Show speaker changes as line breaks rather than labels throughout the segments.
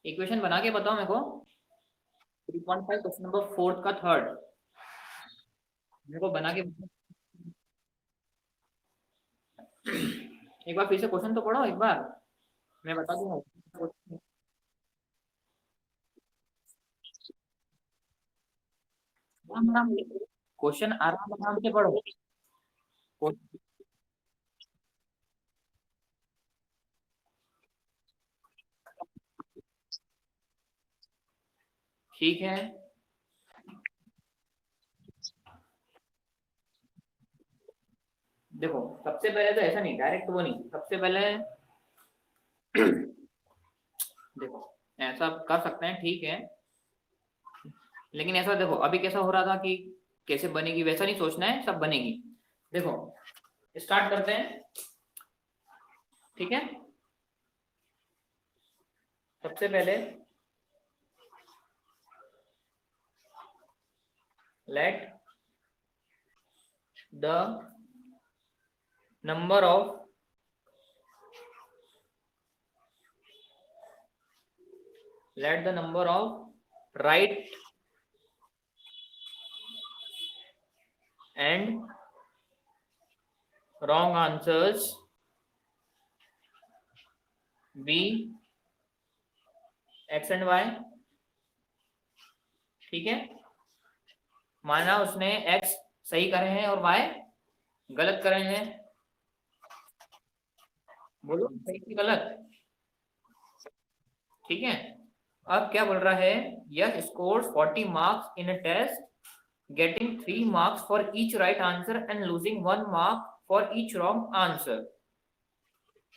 Equation बना के बताओ मेरे को। 3.5 क्वेश्चन नंबर 4 का थर्ड मेरे को बना के एक बार फिर से क्वेश्चन तो पढ़ो एक बार, मैं बता दूंगा। क्वेश्चन आराम आराम से पढ़ो। ठीक है, देखो सबसे पहले तो ऐसा नहीं डायरेक्ट वो नहीं, सबसे पहले देखो ऐसा कर सकते हैं ठीक है, लेकिन ऐसा देखो अभी कैसा हो रहा था कि कैसे बनेगी वैसा नहीं सोचना है, सब बनेगी। देखो स्टार्ट करते हैं, ठीक है। सबसे पहले let the number of right and wrong answers be x and y, ठीक है। माना उसने x सही करे हैं और y गलत करे हैं, बोलो सही की गलत, ठीक है। अब क्या बोल रहा है, yes scores 40 marks in a test getting 3 marks for each right answer and losing 1 mark for each wrong answer,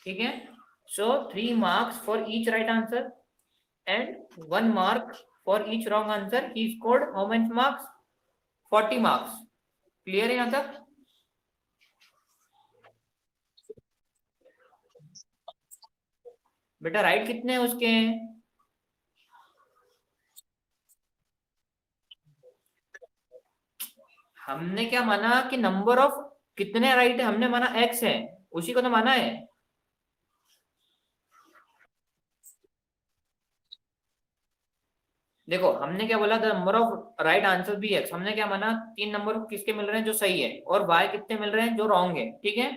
ठीक है। so 3 marks for each right answer and 1 mark for each wrong answer, he scored how many marks? 40 marks, clear है यहाँ तक? बेटा right कितने हैं उसके? हमने क्या माना कि नंबर ऑफ कितने राइट है, हमने माना एक्स है, उसी को तो माना है। देखो हमने क्या बोला, the number of right answer भी एक्स, हमने क्या माना 3 नंबर किसके मिल रहे हैं जो सही है, और वाई कितने मिल रहे हैं जो रॉन्ग है, ठीक है।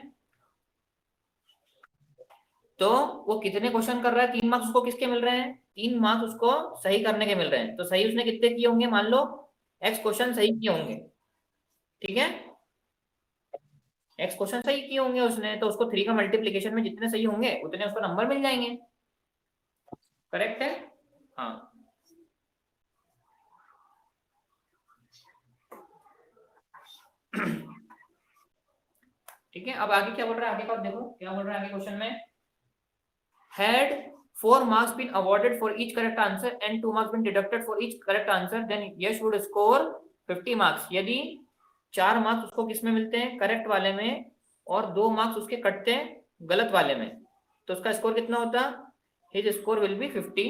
तो वो कितने क्वेश्चन कर रहा है, 3 मार्क्स उसको किसके मिल रहे हैं, 3 मार्क्स उसको सही करने के मिल रहे हैं, तो सही उसने कितने किए होंगे, मान लो एक्स क्वेश्चन सही किए होंगे, ठीक है। एक्स क्वेश्चन सही किए होंगे उसने, तो उसको 3 का मल्टीप्लीकेशन में जितने सही होंगे उतने उसको नंबर मिल जाएंगे, करेक्ट है। हाँ ठीक है। अब आगे क्या बोल रहा है, आगे का देखो क्या बोल रहा है आगे क्वेश्चन में, had 4 marks been awarded for each correct answer and 2 marks been deducted for each correct answer, then Yash would score 50 marks। यदि 4 मार्क्स उसको किसमें मिलते हैं, करेक्ट वाले में, और 2 मार्क्स उसके कटते हैं गलत वाले में, तो उसका स्कोर कितना होता, हिज स्कोर विल बी 50,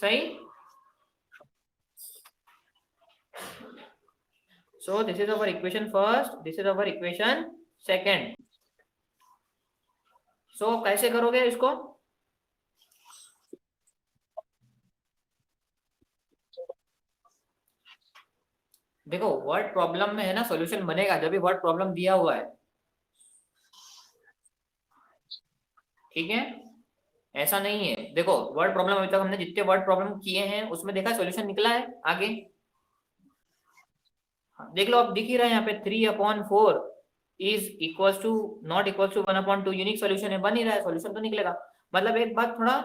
सही। so this is our equation first, this is our equation second। so कैसे करोगे इसको, देखो वर्ड प्रॉब्लम में है ना सॉल्यूशन बनेगा जब भी वर्ड प्रॉब्लम दिया हुआ है, ठीक है। ऐसा नहीं है, देखो वर्ड प्रॉब्लम अभी तक हमने जितने वर्ड प्रॉब्लम किए हैं उसमें देखा सॉल्यूशन निकला है आगे, देख लो अब दिख ही रहा है यहाँ पे 3/4 is equal to not equal to 1/2, unique solution है, बन ही रहा है, सॉल्यूशन तो निकलेगा। मतलब एक बात थोड़ा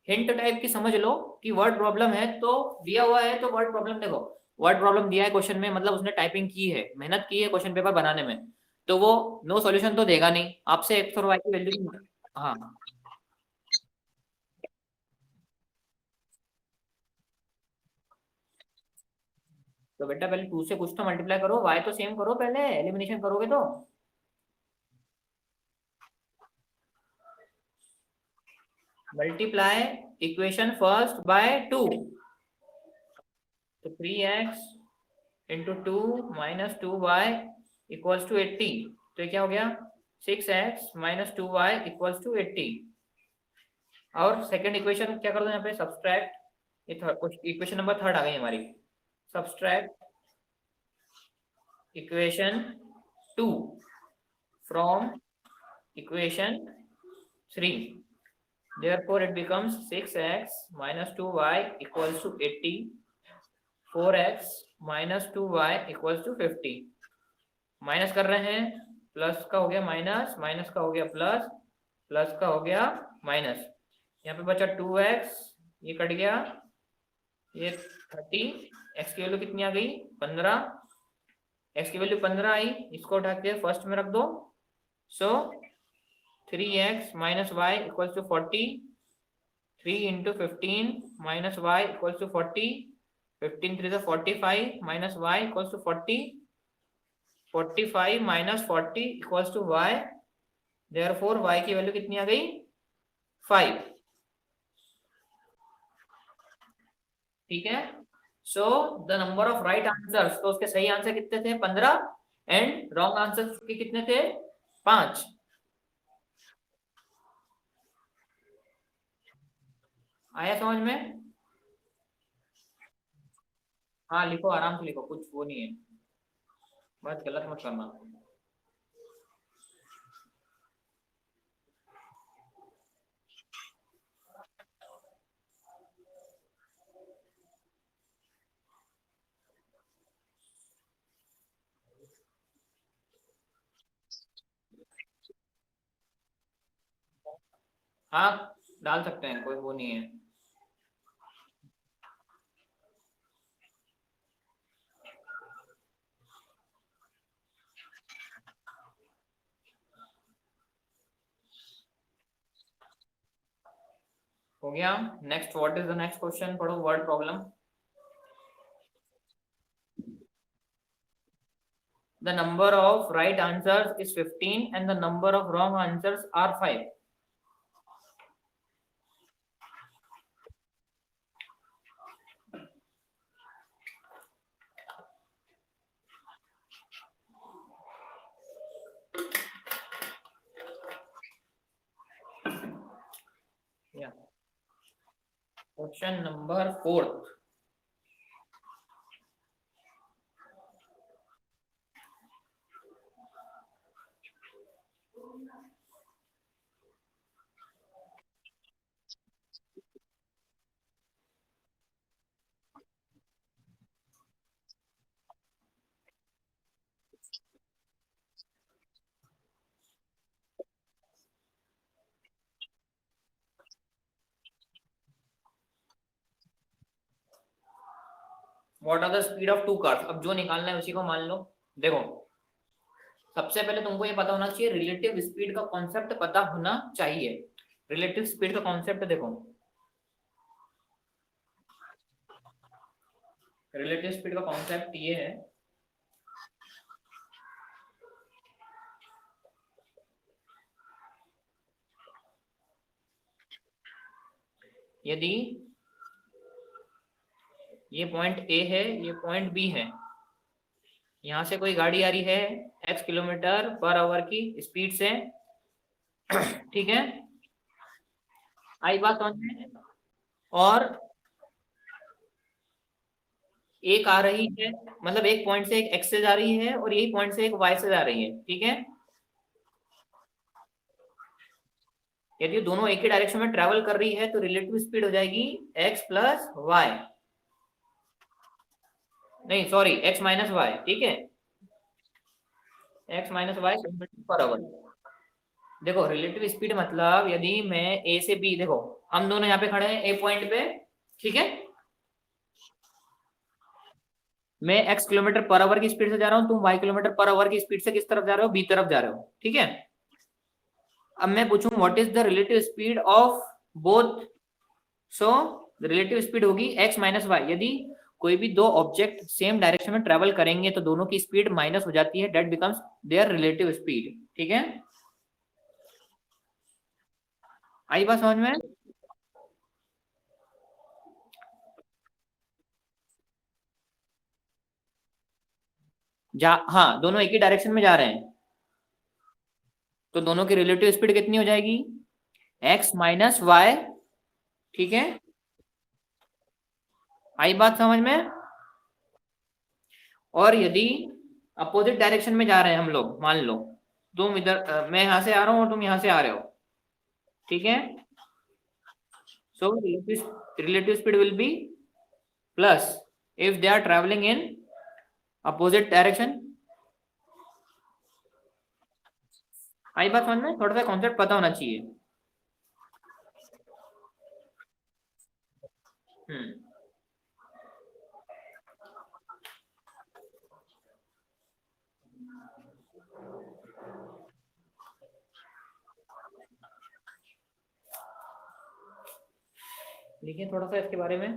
हिंट टाइप की समझ लो कि वर्ड प्रॉब्लम है तो दिया हुआ है, तो वर्ड प्रॉब्लम देखो, वर्ड प्रॉब्लम दिया है क्वेश्चन में, मतलब उसने टाइपिंग की है, मेहनत की है क्वेश्चन पेपर बनाने में, तो वो नो सॉल्यूशन तो देगा नहीं आपसे, एक्स और वाई की वैल्यू। हाँ तो बेटा पहले 2 से कुछ तो मल्टीप्लाई करो, वाई तो सेम करो, पहले एलिमिनेशन करोगे तो। मल्टीप्लाई इक्वेशन फर्स्ट बाय 2, तो 3x into 2 minus 2y equals to 80, तो ये क्या हो गया 6x minus 2y equals to 80, और सेकंड इक्वेशन क्या कर दो यहाँ पे, सब्सट्रैक्ट, ये इक्वेशन नंबर थर्ड आ गई हमारी, subtract equation 2 from equation 3, therefore it becomes 6x minus 2y equals to 80, 4x minus 2y equals to 50। Minus कर रहे हैं, प्लस का हो गया माइनस, माइनस का हो गया प्लस, प्लस का हो गया माइनस, यहाँ पे बचा 2x, ये कट गया, ये 30, x की वैल्यू कितनी आ गई 15, x की वैल्यू 15 आई, इसको उठा के फर्स्ट में रख दो, so 3x minus Y equals to 40, 3 into 15 minus Y equals to 40, 15 3 45 minus Y equals to 40, 45 minus 40 equals to Y, therefore Y की वैल्यू कितनी आ गई 5। ठीक है, so the number of right answers, तो उसके सही आंसर कितने थे 15 एंड रॉन्ग आंसर के कितने थे 5। आया समझ में? हाँ लिखो, आराम से लिखो, कुछ वो नहीं है, बात गलत मत करना। हाँ डाल सकते हैं, कोई वो नहीं है। हो गया। Next, what is the next question, पढ़ो word problem. The number of right answers is 15 and the number of wrong answers are 5. Yeah. Question number 4th. What are the speed of two cars? अब जो निकालना है उसी को मान लो। देखो, सबसे पहले तुमको ये पता होना चाहिए, रिलेटिव स्पीड का कॉन्सेप्ट पता होना चाहिए। रिलेटिव स्पीड का कॉन्सेप्ट देखो, रिलेटिव स्पीड का कॉन्सेप्ट ये है, यदि ये पॉइंट ए है, ये पॉइंट बी है, यहां से कोई गाड़ी आ रही है x किलोमीटर पर आवर की स्पीड से, ठीक है, आई बात समझ में, और एक आ रही है, मतलब एक पॉइंट से एक x से जा रही है और यही पॉइंट से एक y से जा रही है, ठीक है। यदि दोनों एक ही डायरेक्शन में ट्रेवल कर रही है तो रिलेटिव स्पीड हो जाएगी x प्लस वाई, नहीं सॉरी x माइनस वाई, ठीक है, x minus Y kilometre per hour. देखो रिलेटिव स्पीड मतलब यदि मैं ए से बी, देखो हम दोनों यहाँ पे खड़े हैं ए पॉइंट पे, ठीक है, मैं x किलोमीटर पर आवर की स्पीड से जा रहा हूँ, तुम y किलोमीटर पर आवर की स्पीड से किस तरफ जा रहे हो, बी तरफ जा रहे हो, ठीक है। अब मैं पूछूं what is the relative speed of both, so relative speed होगी x माइनस वाई। यदि कोई भी दो ऑब्जेक्ट सेम डायरेक्शन में ट्रेवल करेंगे तो दोनों की स्पीड माइनस हो जाती है, that becomes there relative speed, ठीक है। आई बात समझ में? हाँ दोनों एक ही डायरेक्शन में जा रहे हैं तो दोनों की रिलेटिव स्पीड कितनी हो जाएगी, x माइनस वाई ठीक है, आई बात समझ में? और यदि अपोजिट डायरेक्शन में जा रहे हैं हम लोग, मान लो तुम इधर मैं यहां से आ रहा हूं और तुम यहां से आ रहे हो, ठीक है, so relative speed will be plus if they are travelling in opposite direction. आई बात समझ में? थोड़ा सा कॉन्सेप्ट पता होना चाहिए। हम्म, लिखिए थोड़ा सा इसके बारे में।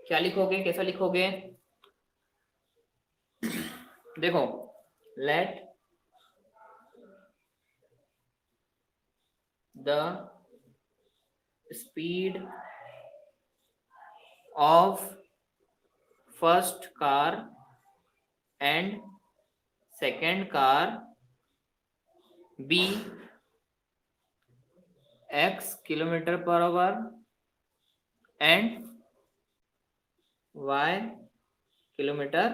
क्या लिखोगे, कैसा लिखोगे? देखो, let the speed of first car and second car be x kilometre per hour and y kilometre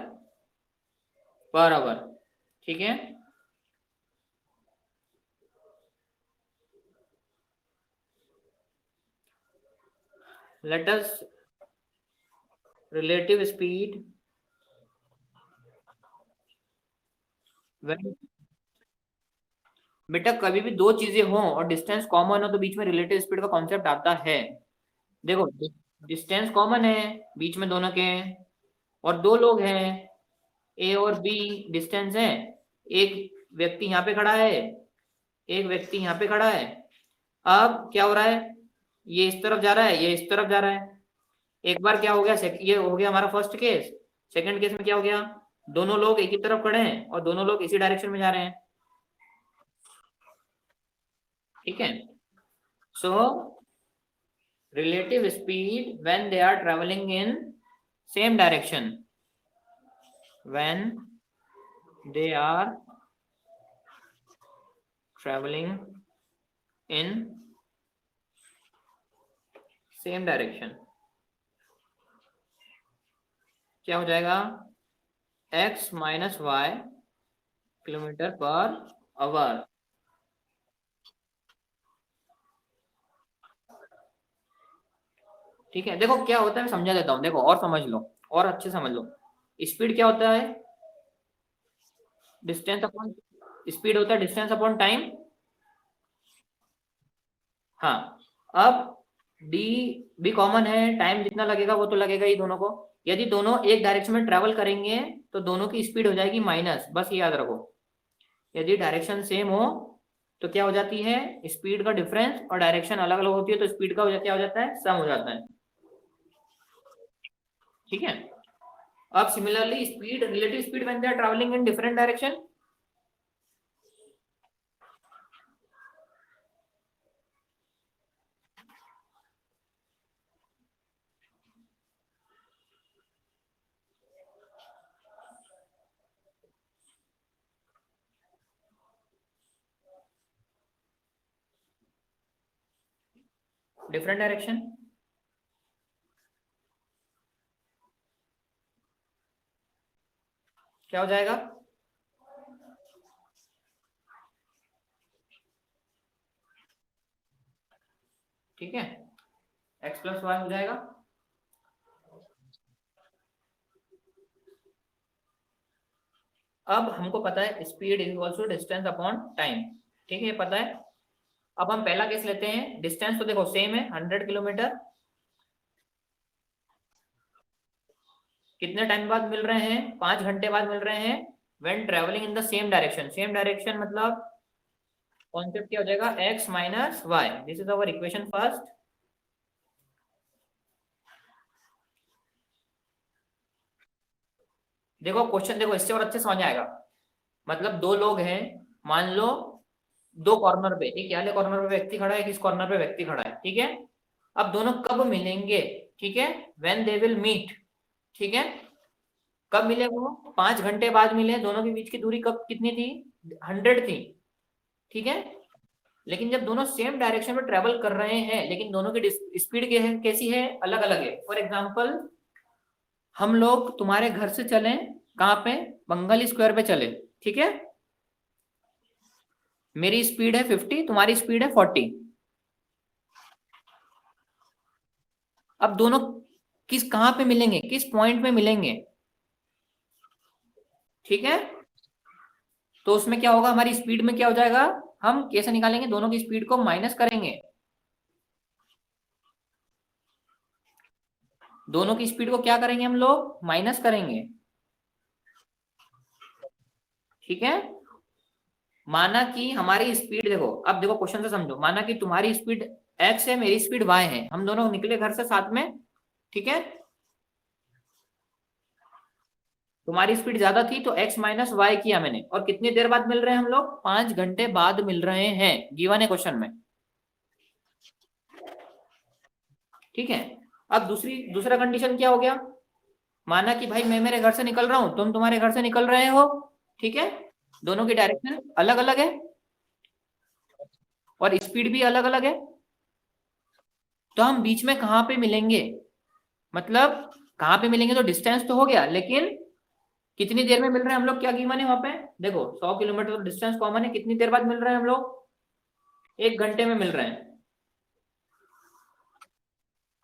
per hour. ठीक है, लेट अस रिलेटिव स्पीड बेटा कभी भी दो चीजें हों और डिस्टेंस कॉमन हो तो बीच में रिलेटिव स्पीड का कॉन्सेप्ट आता है। देखो, डिस्टेंस कॉमन है बीच में दोनों के, और दो लोग हैं, ए और बी डिस्टेंस है, एक व्यक्ति यहाँ पे खड़ा है, एक व्यक्ति यहाँ पे खड़ा है। अब क्या हो रहा है, ये इस तरफ जा रहा है, ये इस तरफ जा रहा है। एक बार क्या हो गया, ये हो गया हमारा फर्स्ट केस। सेकंड केस में क्या हो गया, दोनों लोग एक ही तरफ खड़े हैं और दोनों लोग इसी डायरेक्शन में जा रहे हैं। ठीक है, सो relative speed when they are traveling in same direction, when they are traveling in same direction, क्या हो जाएगा, x minus Y kilometre per hour. ठीक है, देखो क्या होता है, मैं समझा देता हूँ, देखो और समझ लो, और अच्छे समझ लो। स्पीड क्या होता है, डिस्टेंस अपॉन, स्पीड होता है डिस्टेंस अपॉन टाइम। हाँ, अब डी भी कॉमन है, टाइम जितना लगेगा वो तो लगेगा ही दोनों को। यदि दोनों एक डायरेक्शन में ट्रेवल करेंगे तो दोनों की स्पीड हो जाएगी माइनस, बस ये याद रखो। यदि डायरेक्शन सेम हो तो क्या हो जाती है, स्पीड का डिफरेंस, और डायरेक्शन अलग अलग होती है तो स्पीड का क्या हो जाता है, सम हो जाता है। ठीक है, अब similarly speed, relative speed when they are travelling in different direction, different direction, क्या हो जाएगा, ठीक है, x प्लस वाई हो जाएगा। अब हमको पता है speed is equal to distance upon time. ठीक है, पता है। अब हम पहला केस लेते हैं, डिस्टेंस तो देखो सेम है 100 किलोमीटर, कितने टाइम बाद मिल रहे हैं, 5 घंटे बाद मिल रहे हैं, when travelling in the same direction. Same direction मतलब कॉन्सेप्ट क्या हो जाएगा, x minus Y, this is our equation first. देखो क्वेश्चन देखो, इससे और अच्छे समझ आएगा। मतलब दो लोग हैं, मान लो, दो कॉर्नर पे, एक वाले कॉर्नर पे व्यक्ति खड़ा है, एक इस कॉर्नर पे व्यक्ति खड़ा है, ठीक है। अब दोनों कब मिलेंगे? ठीक है, व्हेन दे विल मीट। ठीक है, कब मिले वो? 5 घंटे बाद मिले। दोनों के बीच की दूरी कब कितनी थी? 100 थी। ठीक है, लेकिन जब दोनों सेम डायरेक्शन में ट्रेवल कर रहे हैं, लेकिन दोनों की स्पीड कैसी है? अलग अलग है। फॉर एग्जाम्पल, हम लोग तुम्हारे घर से चले, कहाँ पे? बंगाली स्क्वायर पे चले, ठीक है। मेरी स्पीड है 50, तुम्हारी स्पीड है 40। अब दोनों किस कहाँ पे मिलेंगे, किस पॉइंट पे मिलेंगे? ठीक है, तो उसमें क्या होगा, हमारी स्पीड में क्या हो जाएगा? हम कैसे निकालेंगे? दोनों की स्पीड को माइनस करेंगे। दोनों की स्पीड को क्या करेंगे हम लोग? माइनस करेंगे। ठीक है, माना कि हमारी स्पीड देखो, अब देखो क्वेश्चन से समझो। माना कि तुम्हारी स्पीड x है, मेरी स्पीड y है, हम दोनों निकले घर से साथ में। ठीक है, तुम्हारी स्पीड ज्यादा थी तो x माइनस वाई किया मैंने, और कितनी देर बाद मिल रहे हैं हम लोग? 5 घंटे बाद मिल रहे हैं, गिवन है क्वेश्चन में। ठीक है, अब दूसरा कंडीशन क्या हो गया? माना कि भाई मैं मेरे घर से निकल रहा हूं, तुम तुम्हारे घर से निकल रहे हो। ठीक है, दोनों की डायरेक्शन अलग अलग है और स्पीड भी अलग अलग है। तो हम बीच में कहाँ पे मिलेंगे? मतलब कहाँ पे मिलेंगे? तो डिस्टेंस तो हो गया, लेकिन कितनी देर में मिल रहे हैं हम लोग, क्या कीमत है वहां पे? देखो 100 किलोमीटर तो डिस्टेंस कॉमन है, कितनी देर बाद मिल रहे हैं हम लोग? 1 घंटे में मिल रहे हैं।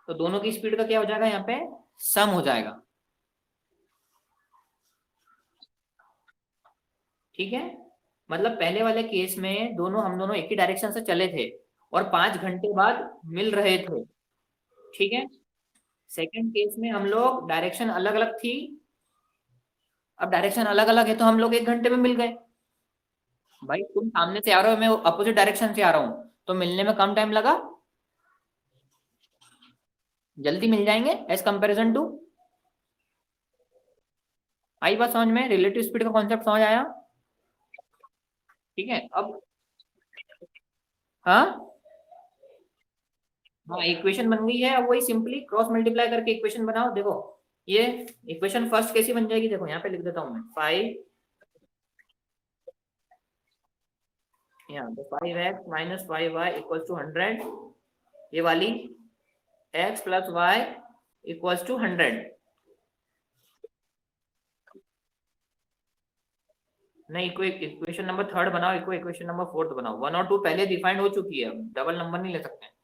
तो दोनों की स्पीड का क्या हो जाएगा यहाँ पे? सम हो जाएगा। ठीक है, मतलब पहले वाले केस में हम दोनों एक ही डायरेक्शन से चले थे और 5 घंटे बाद मिल रहे थे। ठीक है, सेकंड केस में हम लोग डायरेक्शन अलग अलग थी। अब डायरेक्शन अलग अलग है तो हम लोग 1 घंटे में मिल गए। भाई तुम सामने से आ रहे हो, मैं अपोजिट डायरेक्शन से आ रहा हूँ, तो मिलने में कम टाइम लगा, जल्दी मिल जाएंगे एज कंपेरिजन टू। आई बात समझ में? रिलेटिव स्पीड का कॉन्सेप्ट समझ आया? ठीक है, अब हाँ, हाँ इक्वेशन बन गई है। अब वही सिंपली क्रॉस मल्टीप्लाई करके इक्वेशन बनाओ। देखो ये इक्वेशन फर्स्ट कैसी बन जाएगी, देखो यहाँ पे लिख देता हूँ मैं 5, यहाँ पे 5x - 5y = 100। ये वाली x + y = 100। नहीं, कोई इक्वेशन नंबर थर्ड बनाओ, कोई इक्वेशन नंबर फोर्थ बनाओ। 1 और 2 पहले डिफाइंड हो चुकी है, डबल नंबर नहीं ले सकते।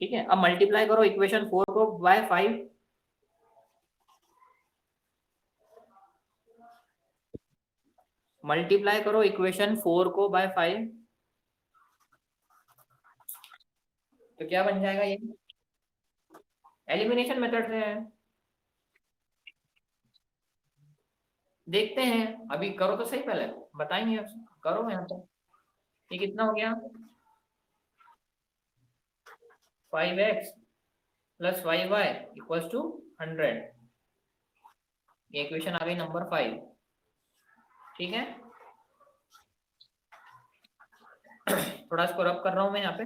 ठीक है, अब मल्टीप्लाई करो इक्वेशन 4 को बाय 5। मल्टीप्लाई करो इक्वेशन 4 को बाय 5, तो क्या बन जाएगा ये? एलिमिनेशन मेथड से है। देखते हैं, अभी करो तो सही, पहले बताएंगे। करो यहाँ पे, ये कितना हो गया? 5x + 5y = 100। ये इक्वेशन आ गई नंबर 5। ठीक है, थोड़ा इसको रब कर रहा हूँ मैं यहाँ पे।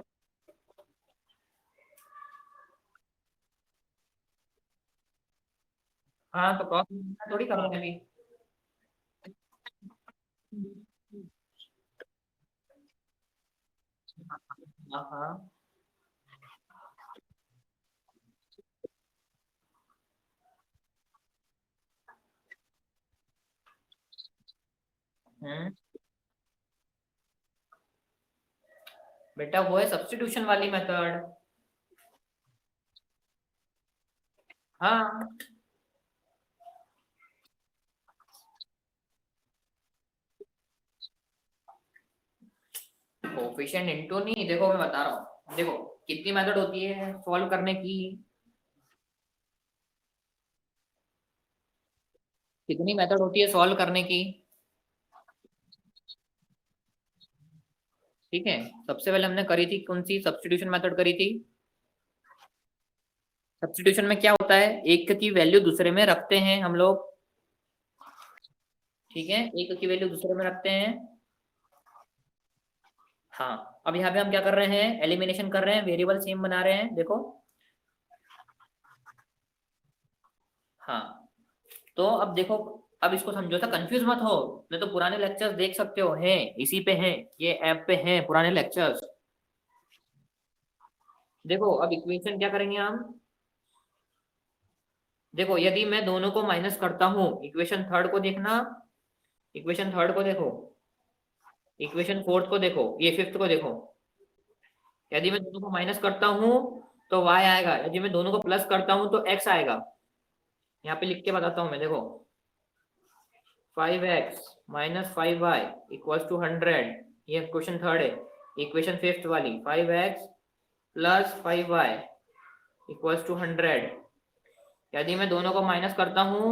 हाँ, तो क्रॉस थोड़ी कर रहा हूँ अभी। हाँ हाँ। बेटा वो है सब्स्टिट्यूशन वाली मेथड। हाँ, कोफिशिएंट इनटू नहीं, देखो मैं बता रहा हूँ। देखो कितनी मेथड होती है सॉल्व करने की? कितनी मेथड होती है सॉल्व करने की? ठीक है, सबसे पहले हमने करी थी कौन सी? सब्स्टिट्यूशन मेथड करी थी। सब्स्टिट्यूशन में क्या होता है, एक की वैल्यू दूसरे में रखते हैं हम लोग, ठीक है, एक की वैल्यू दूसरे में रखते हैं। हाँ, अब यहाँ पे हम क्या कर रहे हैं, एलिमिनेशन कर रहे हैं, वेरिएबल सेम बना रहे हैं, देखो। हाँ, तो अब देखो, अब इसको समझो, था कंफ्यूज मत हो, नहीं तो पुराने लेक्चर्स देख सकते हो, हैं इसी पे हैं, ये ऐप पे हैं पुराने लेक्चर्स। देखो अब इक्वेशन क्या करेंगे हम, देखो यदि मैं दोनों को माइनस करता हूँ, इक्वेशन थर्ड को देखना, इक्वेशन थर्ड को देखो, इक्वेशन फोर्थ को देखो, ये फिफ्थ को देखो। यदि मैं दोनों को माइनस करता हूँ तो y आएगा, यदि मैं दोनों को प्लस करता हूँ तो x आएगा। यहाँ पे लिख के बताता हूँ मैं, देखो 5x minus 5y equals to 100, ये क्वेश्चन थर्ड है। इक्वेशन फिफ्थ वाली 5x plus 5y equals to 100, यदि मैं दोनों को माइनस करता हूँ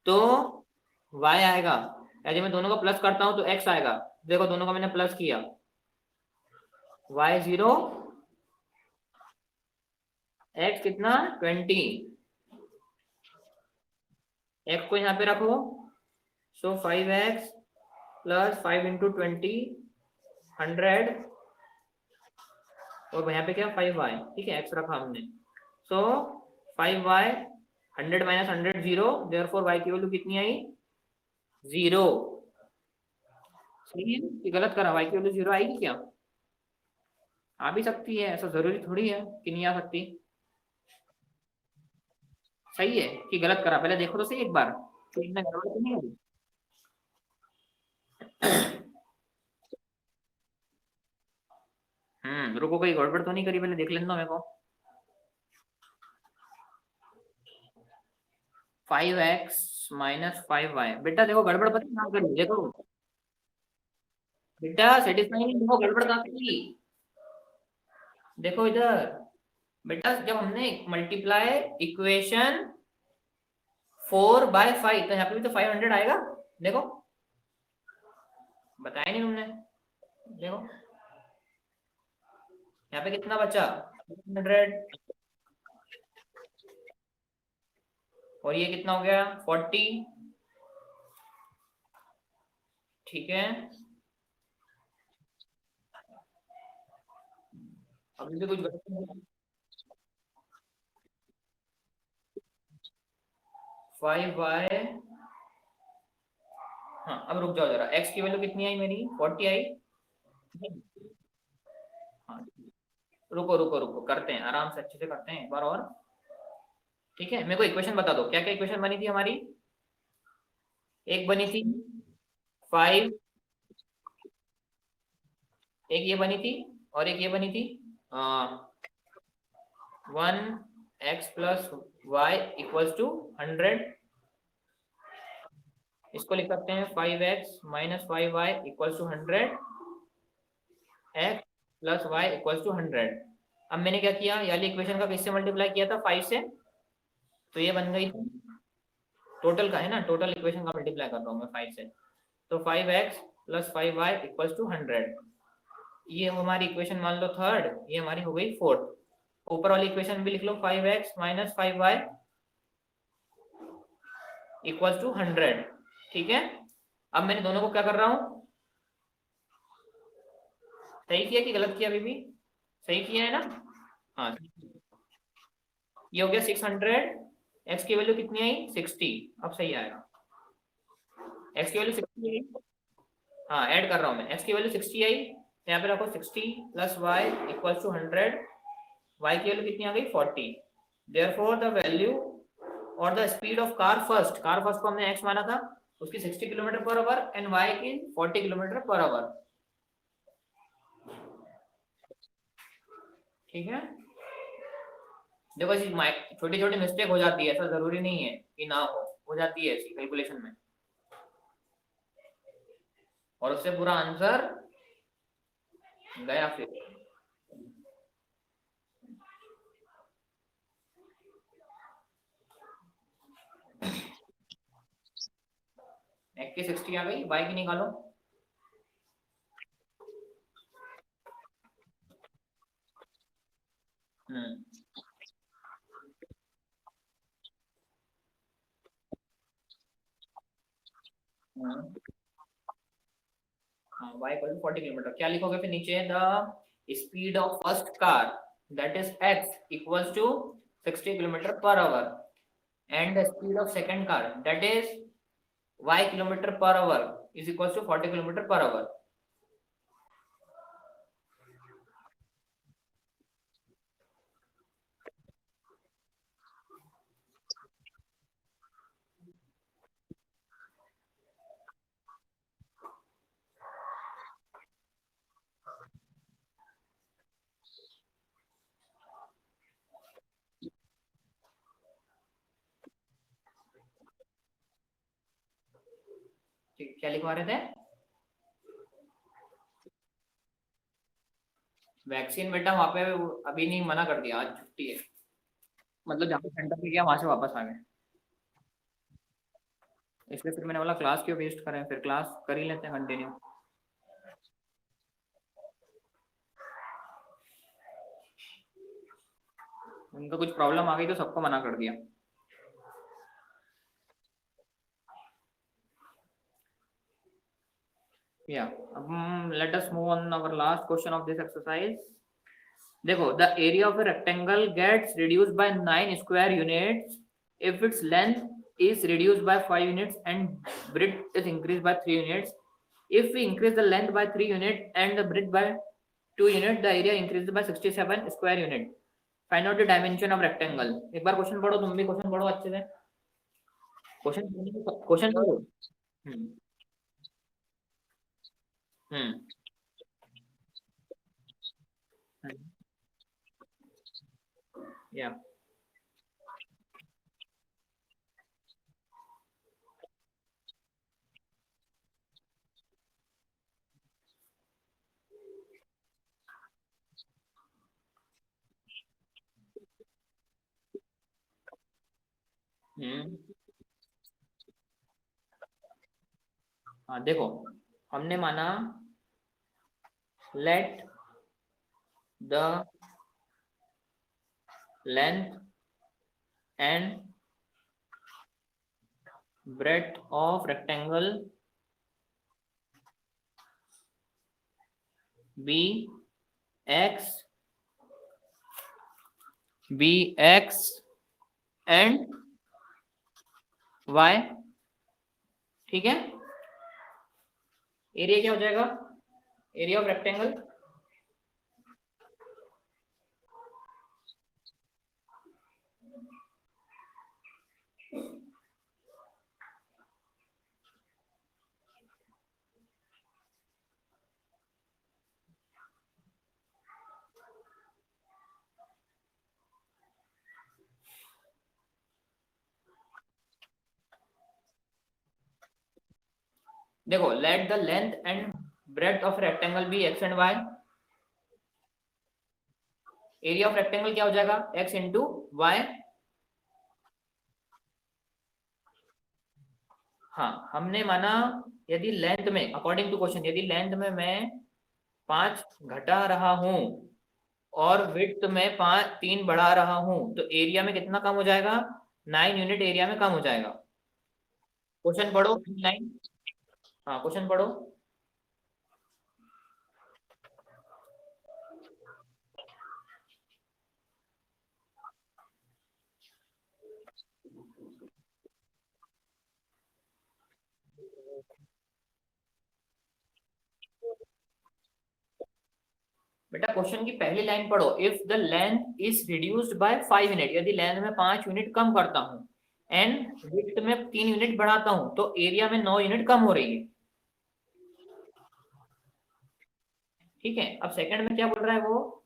तो y आएगा, यदि मैं दोनों को प्लस करता हूँ तो x आएगा। देखो दोनों को मैंने प्लस किया, y 0, x कितना 20, x को यहाँ पे रखो, सो 5x प्लस 5 इंटू 20 100, और यहाँ पे क्या 5y, ठीक है, x रखा हमने, सो 5y 100 माइनस 100 0, देयरफॉर y की वैल्यू कितनी आई 0। सही है कि गलत करा, y की वैल्यू 0 आएगी क्या, आ भी सकती है, ऐसा जरूरी थोड़ी है कि नहीं आ सकती। सही है कि गलत करा, पहले देखो तो सही एक बार, तो इतना गड़बड़ तो नहीं है। रुको, कोई गड़बड़ तो नहीं करी, पहले देख लेने दो मेरे को। 5x माइनस 5y, बेटा देखो गड़बड़ पता ना करो, देखो बेटा सेटिस्फाई नहीं, देखो गड़बड़ कहाँ करी, देखो इधर, बेटा जब हमने मल्टीप्लाई इक्वेशन 4/5, तो यहाँ पे भी तो 500 आएगा, देखो बताया नहीं तुमने, देखो यहाँ पे कितना बचा 100, और ये कितना हो गया 40, ठीक है। अभी भी कुछ बचा, 5y, हाँ अब रुक जाओ जरा, x की वैल्यू कितनी आई मेरी 40 आई, हाँ रुको रुको रुको, करते हैं आराम से, अच्छे से करते हैं एक बार और, ठीक है। मेरे को इक्वेशन बता दो, क्या क्या इक्वेशन बनी थी हमारी, एक बनी थी 5, एक ये बनी थी, और एक ये बनी थी 1x plus Y equals to 100, इसको लिख सकते हैं 5x minus 5y equals to 100, x plus Y equals to 100। अब मैंने क्या किया, यानी इक्वेशन का किससे मल्टीप्लाई किया था 5 से, तो ये बन गई टोटल का है ना, टोटल इक्वेशन का मल्टीप्लाई कर रहा हूँ मैं 5 से, तो 5x plus 5y equals to 100, ये हमारी इक्वेशन मान लो थर्ड, ये हमारी हो गई फोर्थ। ऊपर वाली इक्वेशन भी लिख लो 5x minus 5y equals to 100, ठीक है। अब मैंने दोनों को क्या कर रहा हूँ, सही किया कि गलत किया, अभी भी सही किया है ना, हाँ। ये हो गया 600, x की वैल्यू कितनी आई 60, अब सही आएगा, x की वैल्यू 60 आई, हाँ ऐड कर रहा हूँ मैं, x की वैल्यू 60 आई, यहाँ पे रखो 60 plus y equals to 100, y की वैल्यू कितनी आ गई 40, देयरफॉर द वैल्यू और the speed of car first को हमने x माना था, उसकी 60 kilometre per hour and y की 40 किलोमीटर पर आवर, ठीक है। देखो ऐसी छोटी छोटी मिस्टेक हो जाती है, ऐसा जरूरी नहीं है कि ना हो जाती है ऐसी कैलकुलेशन में, और उससे पूरा आंसर गया फिर। x की 60 आ गई, y की निकालो, हम्म हाँ y इक्वल टू 40 किलोमीटर, क्या लिखोगे फिर नीचे, the speed of first car that is x equals to 60 kilometre per hour and the speed of second car that is y kilometre per hour is equals to 40 kilometre per hour. ठीक, क्या लिखवा रहे थे? Vaccine बेटा वहां पे अभी नहीं, मना कर दिया, आज छुट्टी है, मतलब जहाँ पे सेंटर पे गया वहां से वापस आ गए, इसलिए फिर मैंने बोला क्लास क्यों वेस्ट करें, फिर क्लास कर ही लेते हैं कंटिन्यू। उनका कुछ प्रॉब्लम आ गई तो सबको मना कर दिया। Yeah. Let us move on our last question of this exercise. देखो, the area of a rectangle gets reduced by 9 square units if its length is reduced by 5 units and breadth is increased by 3 units. If we increase the length by 3 units and the breadth by 2 units, the area increases by 67 square unit. Find out the dimension of rectangle. एक बार question पढ़ो, तुम भी question पढ़ो अच्छे से, question पढ़ो। हम्म हम्म या हम्म हाँ देखो, हमने माना let the length and breadth of rectangle be x and y। ठीक है, एरिया क्या हो जाएगा, एरिया ऑफ रेक्टेंगल देखो, let the length and breadth of rectangle be X and Y. Area of rectangle क्या हो जाएगा, एक्स इंटू वाई। हाँ, हमने माना यदि लेंथ में, अकॉर्डिंग टू क्वेश्चन, यदि लेंथ में मैं 5 घटा रहा हूं और विड्थ में 3 बढ़ा रहा हूं तो एरिया में कितना कम हो जाएगा, 9 यूनिट एरिया में कम हो जाएगा। क्वेश्चन पढ़ो 9। हाँ, क्वेश्चन पढ़ो। बेटा क्वेश्चन की पहली लाइन पढ़ो, if the length is reduced by 5 unit, यदि लेंथ में 5 यूनिट कम करता हूं एंड विड्थ में 3 यूनिट बढ़ाता हूं तो एरिया में 9 यूनिट कम हो रही है। ठीक है, अब सेकंड में क्या बोल रहा है वो,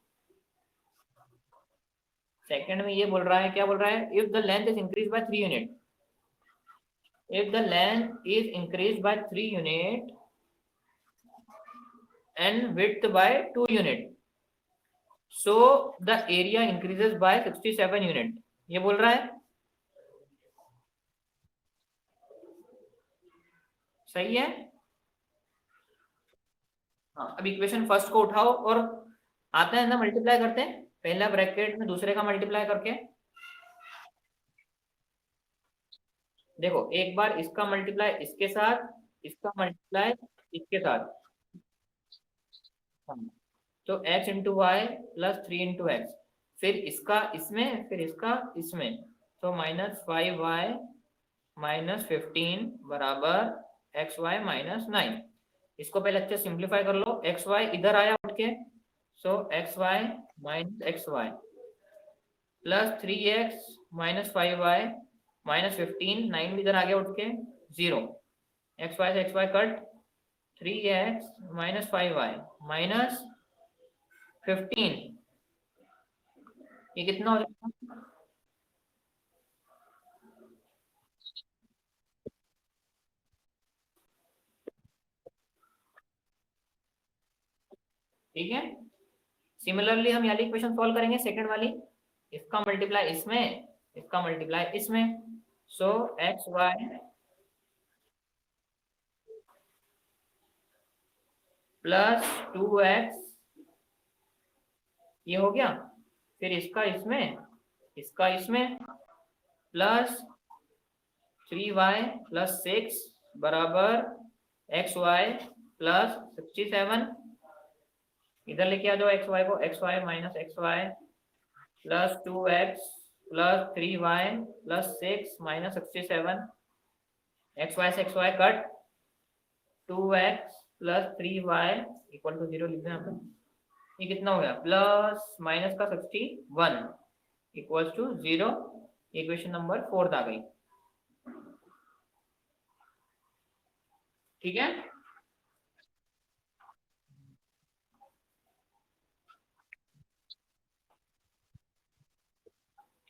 सेकंड में ये बोल रहा है, क्या बोल रहा है, if the length is increase by 3 unit, if the length is increased by 3 unit and width by 2 unit so the area increases by 67 unit, ये बोल रहा है, सही है। हाँ, अब इक्वेशन फर्स्ट को उठाओ और आता है ना, मल्टीप्लाई करते हैं पहला ब्रैकेट में दूसरे का मल्टीप्लाई करके। देखो, एक बार इसका मल्टीप्लाई इसके साथ इसका मल्टीप्लाई इसके साथ। हाँ, तो x into Y plus 3 into X, फिर इसका इसमें, फिर इसका इसमें, तो -5y -15 बराबर xy -9। इसको पहले अच्छे सिंप्लीफाई कर लो, xy इधर आया उठ के, सो xy -xy plus 3x -5y -15, 9 भी इधर आ गया उठ के, 0, xy से xy कट, 3x -5y -15, ये कितना हो जाएगा? ठीक है, सिमिलरली हम वाली इक्वेशन सॉल्व करेंगे, सेकंड वाली, इसका मल्टीप्लाई इसमें, इसका मल्टीप्लाई इसमें, सो एक्स वाई प्लस 2x, ये हो गया, फिर इसका इसमें, इसका इसमें, प्लस 3y प्लस 6 बराबर xy प्लस 67, इधर लेके आ जाओ xy को, xy -xy plus 2x plus 3y plus 6 -67, xy से xy cut, 2x plus 3y equal to 0 लिख दें यहाँ पे, ये कितना हो गया, प्लस माइनस का 61 इक्वल टू 0, इक्वेशन नंबर 4 आ गई। ठीक है,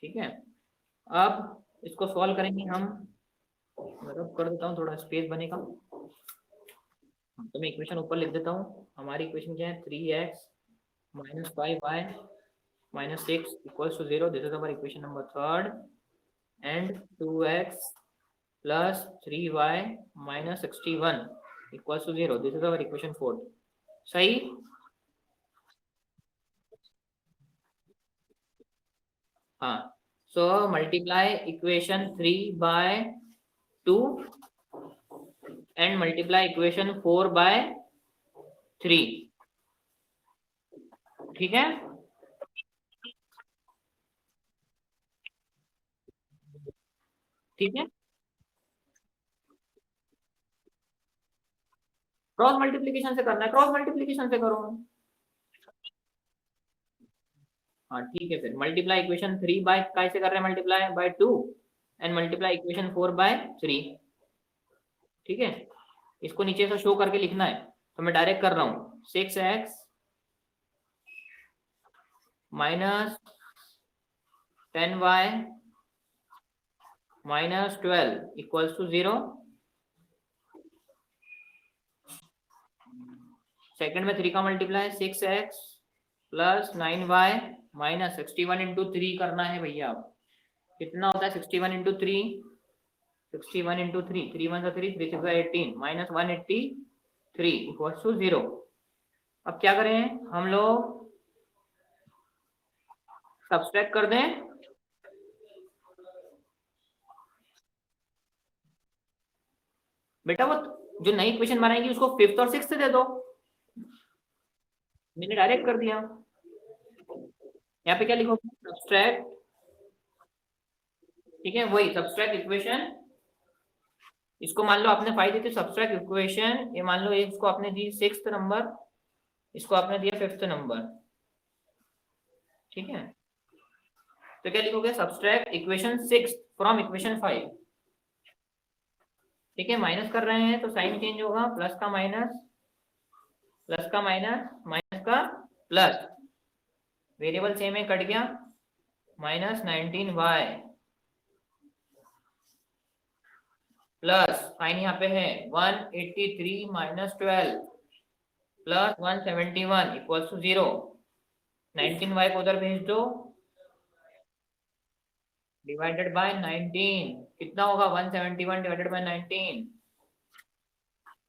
ठीक है, अब इसको सॉल्व करेंगे हम, मतलब कर देता हूँ, थोड़ा स्पेस बनेगा, तो मैं इक्वेशन ऊपर लिख देता हूँ। हमारी इक्वेशन क्या है, 3x -5y -6 equals to 0, this is our equation number third, and 2x plus 3y -61 equals to 0, this is our equation fourth. सही, हाँ, so multiply equation 3 by 2 and multiply equation 4 by 3। ठीक है, ठीक है, क्रॉस मल्टीप्लीकेशन से करना है, cross multiplication से करो। हाँ ठीक है, फिर मल्टीप्लाई इक्वेशन 3 बाय कैसे कर रहे हैं, multiply by 2 and multiply equation 4 by 3। ठीक है, इसको नीचे से शो करके लिखना है, तो मैं डायरेक्ट कर रहा हूँ, 6x minus 10y -12 equals to 0। Second में 3 का multiply 6x plus 9y -61 into 3 करना है भैया। अब कितना होता है 61 इंटू 3, 61 इंटू 3, 3 1 3, 3 6 18 -183 इक्वल्स टू 0। अब क्या करें हम लोग, सब्सट्रैक्ट कर दें, बेटा वो जो नई इक्वेशन बनाएगी उसको फिफ्थ और सिक्स्थ दे दो, मैंने डायरेक्ट कर दिया। यहाँ पे क्या लिखोगे, सब्सट्रैक्ट, ठीक है, वही सब्सट्रैक्ट इक्वेशन, इसको मान लो आपने 5 दी थी, सब्सट्रैक्ट इक्वेशन, ये मान लो इसको आपने दी 6th नंबर, इसको आपने दिया 5th नंबर। ठीक है, तो क्या लिखोगे, सब्सट्रैक्ट इक्वेशन 6 फ्रॉम इक्वेशन 5। ठीक है, माइनस कर रहे हैं तो साइन चेंज होगा, प्लस का माइनस, प्लस का माइनस, माइनस का प्लस, वेरिएबल सेम है, कट गया, -19y प्लस साइन यहाँ पे है 183 -12 प्लस 171 इक्वल्स टू 0। 19y को उधर भेज दो, डिवाइडेड बाय 19 कितना होगा, 171 डिवाइडेड बाय 19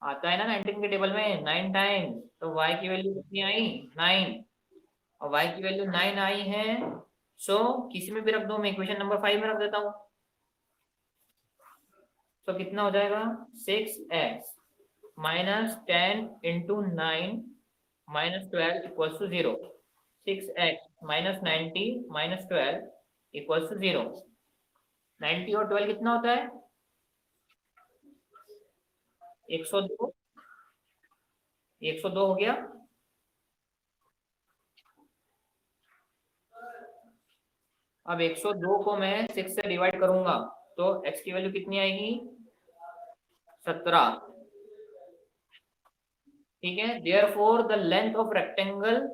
आता है ना 19 के टेबल में 9 टाइम्स, तो y की वैल्यू कितनी आई, 9, और y की वैल्यू 9 आई है, सो किसी में भी रख दो, मैं इक्वेशन नंबर 5 में रख देता हूँ, तो कितना हो जाएगा 6x -10 into 9 minus 12 equals to 0. 6x minus 90 minus 12 equals to 0. 90 और 12 कितना होता है? 102. 102 हो गया. अब 102 को मैं 6 से डिवाइड करूंगा तो x की वैल्यू कितनी आएगी? 17. ठीक है. Therefore the length of rectangle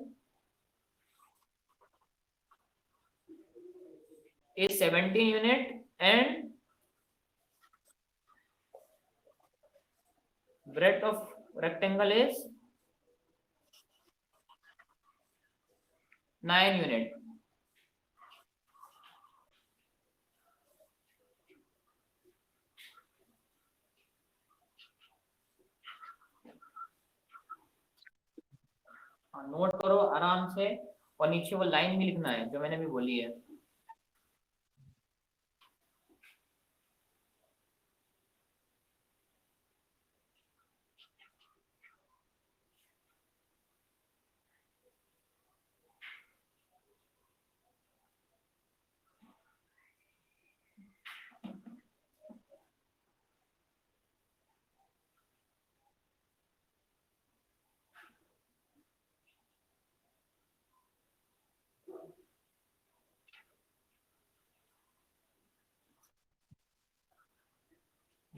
is 17 unit and breadth of rectangle is 9 unit. Note करो आराम से और नीचे वो लाइन भी लिखना है जो मैंने भी बोली है.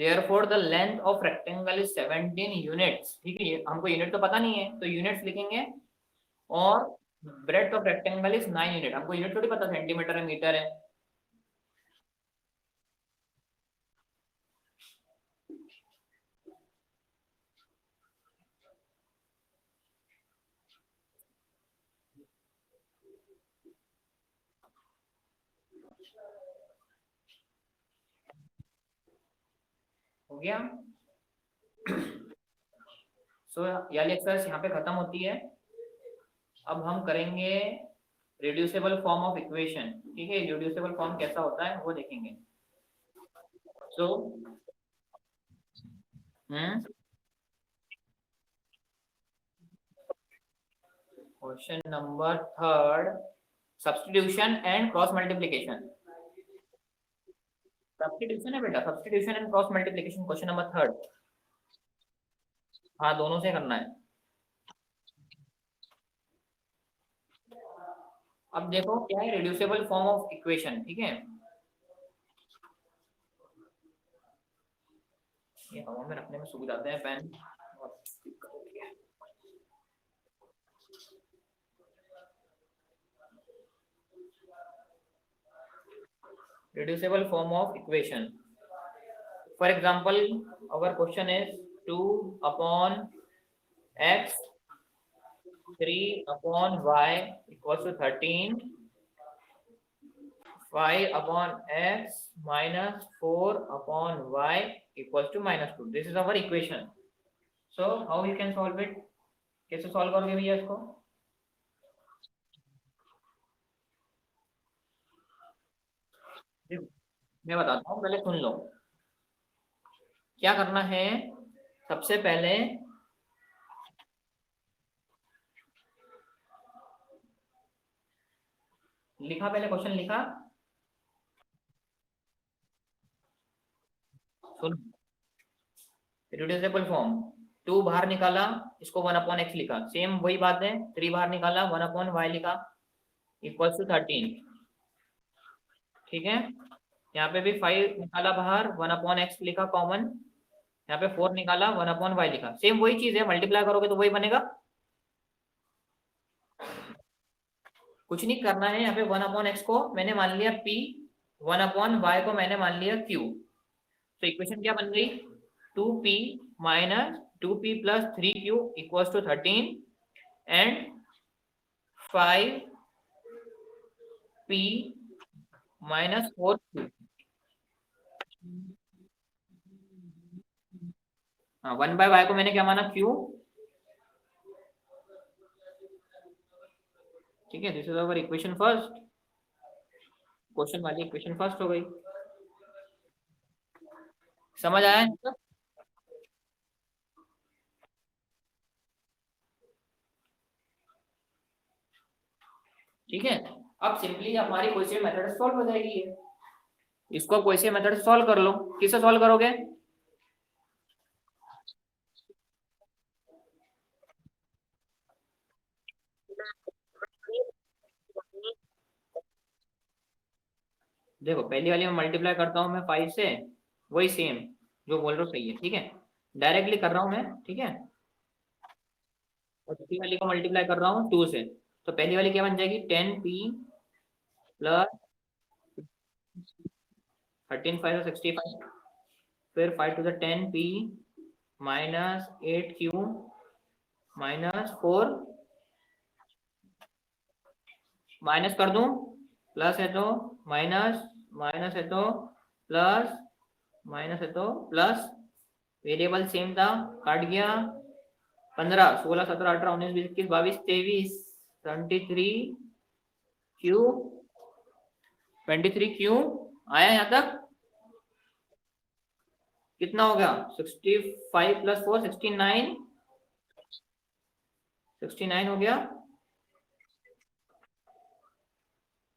Therefore the length of rectangle is 17 units. ठीक है. हमको यूनिट तो पता नहीं है तो यूनिट्स लिखेंगे और breadth of rectangle is 9 unit. हमको यूनिट थोड़ी पता सेंटीमीटर है मीटर है. हो गया. सो ये एक्सरसाइज यहाँ पे खत्म होती है. अब हम करेंगे रिड्यूसिबल फॉर्म ऑफ इक्वेशन. ठीक है. रिड्यूसिबल फॉर्म कैसा होता है वो देखेंगे. So question number 3, substitution and cross multiplication. Substitution है बेटा. Substitution and cross multiplication question number 3. हाँ दोनों से करना है. अब देखो क्या है रिड्यूसिबल फॉर्म ऑफ इक्वेशन. ठीक है. ये हवा में रखने में सूख जाते हैं pen. Reducible form of equation. For example, our question is 2 upon x 3 upon y equals to 13. 5 upon x minus 4 upon y equals to minus 2. This is our equation. So how you can solve it? कैसे solve करोगे भैया इसको? मैं बताता हूँ, पहले सुन लो. क्या करना है? सबसे पहले लिखा, पहले क्वेश्चन लिखा. सुन. रिड्यूसिबल फॉर्म 2 बाहर निकाला, इसको 1 अपॉन एक्स लिखा. सेम वही बात है. 3 बाहर निकाला, 1 अपॉन वाई लिखा इक्वल्स टू 13. ठीक है. यहाँ पे भी 5 निकाला बाहर, 1 अपॉन एक्स लिखा कॉमन. यहाँ पे 4 निकाला, 1 अपॉन वाई लिखा. सेम वही चीज है. मल्टीप्लाई करोगे तो वही बनेगा. कुछ नहीं करना है. यहाँ पे 1 अपॉन एक्स को मैंने मान लिया p, 1 अपॉन वाई को मैंने मान लिया q. तो इक्वेशन क्या बन गई? 2p minus 2p plus 3q equals to 13 and 5p minus 4q. हाँ, 1 बाय वाई को मैंने क्या माना? q. ठीक है. This is our equation first. Question वाली इक्वेशन फर्स्ट हो गई. समझ आया? ठीक है, अब सिंपली हमारी कोई से मेथड सॉल्व हो जाएगी ये। इसको कोई से मेथड सॉल्व कर लो। किससे सॉल्व करोगे? देखो पहली वाली में मल्टीप्लाई करता हूँ मैं 5 से, वही सेम जो बोल रहा हूँ सही है। ठीक है, डायरेक्टली कर रहा हूँ मैं। ठीक है, और दूसरी वाली को मल्टीप्लाई कर रहा हूँ 2 से। तो पहली वाली क्या बन जाएगी? 10p प्लस 13 5 65, फिर 5 to the 10p minus 8q minus 4, minus कर दूं, प्लस है तो माइनस, माइनस है तो प्लस, माइनस है तो प्लस, वेरिएबल सेम था, काट गया। 15 16 17 18 19 20 21 22 23 23q, 23q आया यहाँ तक? कितना हो गया? 65 प्लस 4 69, 69 हो गया।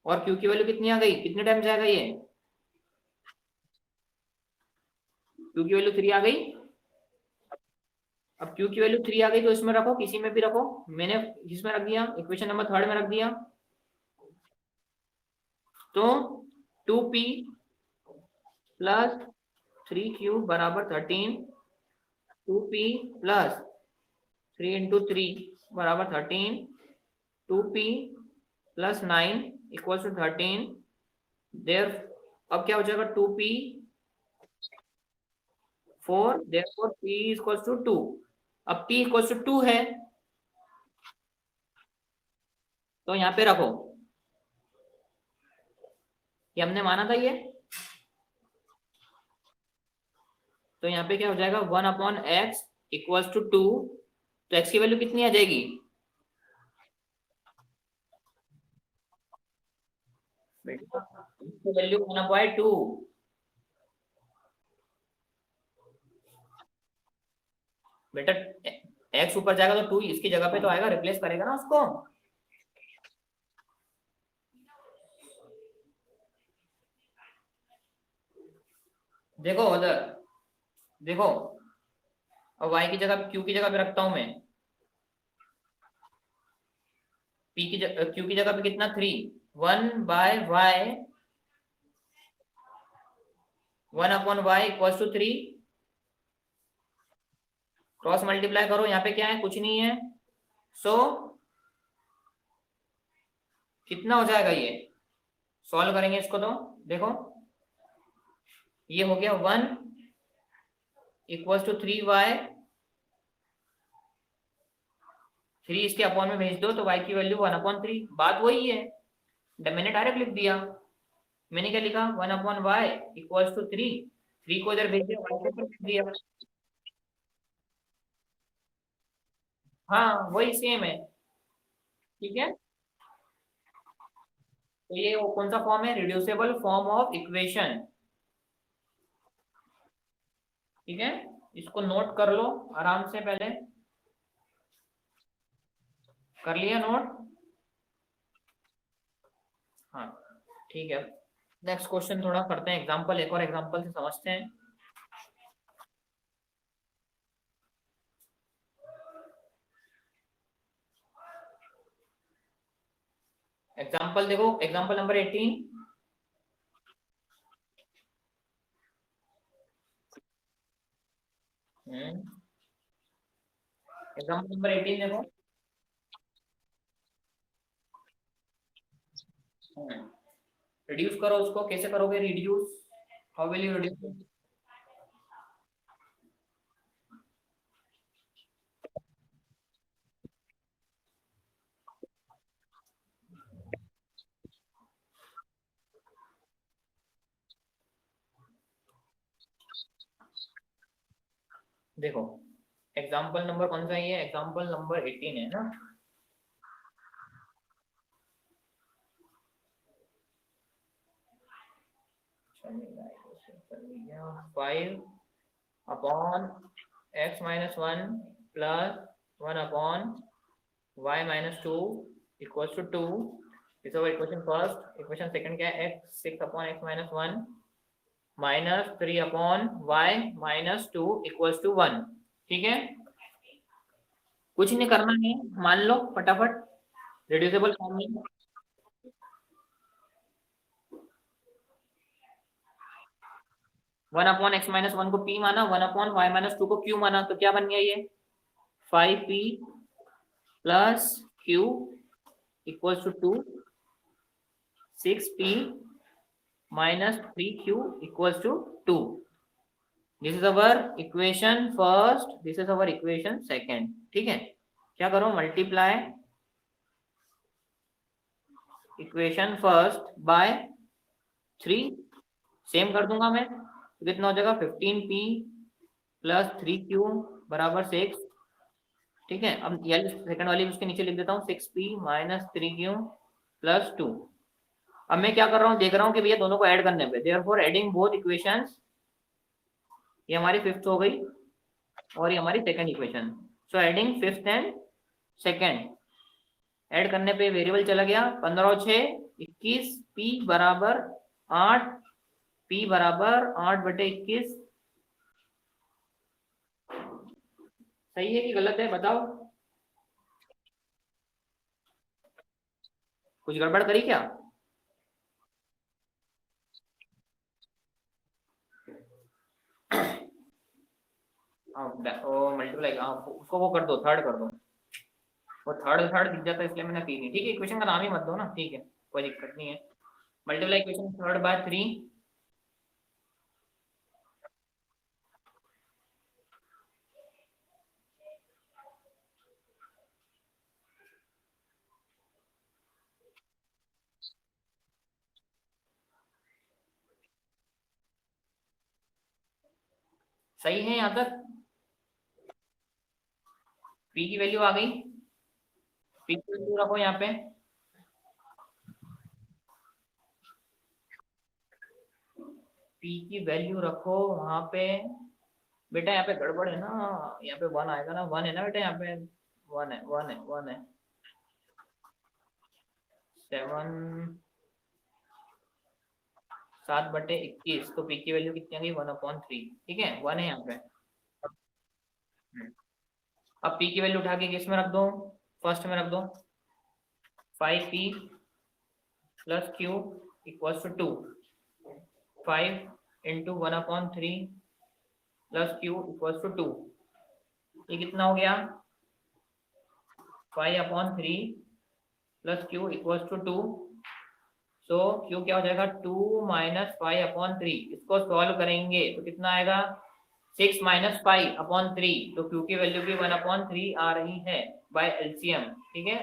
और q की वैल्यू कितनी आ गई? कितने टाइम जाएगा ये? q की वैल्यू 3 आ गई। अब q की वैल्यू 3 आ गई तो इसमें रखो, किसी में भी रखो। मैंने इसमें रख दिया, इक्वेशन नंबर 3 में रख दिया। तो 2p प्लस 3q बराबर 13, 2p प्लस 3 × 3 बराबर 13, 2p plus 9 equal to 13। There अब क्या हो जाएगा? 2p 4, therefore p equal to 2। अब p इक्वल टू 2 है तो यहाँ पे रखो, ये हमने माना था ये। तो यहाँ पे क्या हो जाएगा? 1/x equals to 2। तो x की वैल्यू कितनी आ जाएगी? वैल्यू 1/2। बेटा x ऊपर जाएगा तो 2 इसकी जगह पे तो आएगा, रिप्लेस करेगा ना उसको। देखो उधर देखो, अब y की जगह q की जगह पे रखता हूं मैं। p की q की जगह पे कितना? 3। 1/y, 1/y equals to 3। Cross multiply करो, यहाँ पे क्या है? कुछ नहीं है। सो कितना हो जाएगा ये? सॉल्व करेंगे इसको तो देखो, ये हो गया 1 इक्वल्स टू 3y, 3 इसके अपॉन में भेज दो तो y की वैल्यू 1/3। बात वही है, मैंने डायरेक्ट लिख दिया। मैंने क्या लिखा? 1/y इक्वल्स टू 3, 3 को इधर भेज दिया, y को इधर भेज दिया। हाँ वही सेम है। ठीक है, तो ये कौन सा फॉर्म है? Reducible form of equation. ठीक है, इसको नोट कर लो आराम से। पहले कर लिया नोट? हाँ ठीक है, नेक्स्ट क्वेश्चन थोड़ा करते हैं एग्जांपल, एक और एग्जांपल से समझते हैं। एग्जांपल देखो, एग्जांपल नंबर 18। एग्जांपल नंबर 18 देखो। रिड्यूस करो उसको, कैसे करोगे reduce? How will you reduce? देखो एग्जांपल नंबर कौन सा है ये? एग्जांपल नंबर 18 है ना। चलेगा 5/x-1 plus 1/y-2 equals to 2। This is equation first. Equation second क्या है, x 6 upon x minus 1 minus 3 upon y minus 2 equals to 1। ठीक है, कुछ नहीं करना है, मान लो फटाफट रिड्यूसिबल फॉर्म में। वन अपॉन एक्स माइनस 1 को p माना, 1 अपॉन y माइनस 2 को q माना, तो क्या बन गया ये 5p plus q equals to 2, 6p minus 3q equals to 2. This is our equation first, this is our equation second. ठीक है, क्या करो, multiply equation first by 3, same कर दूंगा मैं, तो कितना हो जाएगा 15p प्लस 3q बराबर 6। ठीक है, अब ये सेकंड वाली उसके नीचे लिख देता हूँ 6p माइनस 3q प्लस 2। अब मैं क्या कर रहा हूँ, देख रहा हूँ कि भैया दोनों को ऐड करने पे, देयरफॉर एडिंग बोथ इक्वेशंस, ये हमारी फिफ्थ हो गई और ये हमारी second equation. So adding fifth and second, add करने पे वेरिएबल चला गया 15 और 6 21, p बराबर 8, p बराबर 8/21। सही है कि गलत है बताओ, कुछ गड़बड़ करी क्या? मल्टीप्लाई उसको वो कर दो, थर्ड कर दो, वो थर्ड थर्ड दिख जाता है इसलिए मैंने की नहीं। ठीक है, इक्वेशन का नाम ही मत दो ना, ठीक है कोई दिक्कत नहीं है। मल्टीप्लाई इक्वेशन थर्ड बाय 3, सही है यहाँ तक? p की वैल्यू आ गई, p की वैल्यू रखो यहाँ पे, p की वैल्यू रखो वहां पे। बेटा यहाँ पे गड़बड़ है ना, यहाँ पे 1 आएगा ना, 1 है ना बेटा, यहाँ पे 1 है, 1 है, 1 है। 7/21, तो p की वैल्यू कितनी आ गई 1/3। ठीक है, 1 है यहाँ पे। अब p की वैल्यू उठा के किस में रख दो, फर्स्ट में रख दो, 5p plus q equals to 2, 5 into 1/3 plus q equals to 2। ये कितना हो गया 5/3 plus q equals to 2। So q क्या हो जाएगा 2 माइनस 5/3। इसको सॉल्व करेंगे तो कितना आएगा 6 माइनस 5/3, तो q की वैल्यू भी 1/3 आ रही है बाय एलसीएम। ठीक है,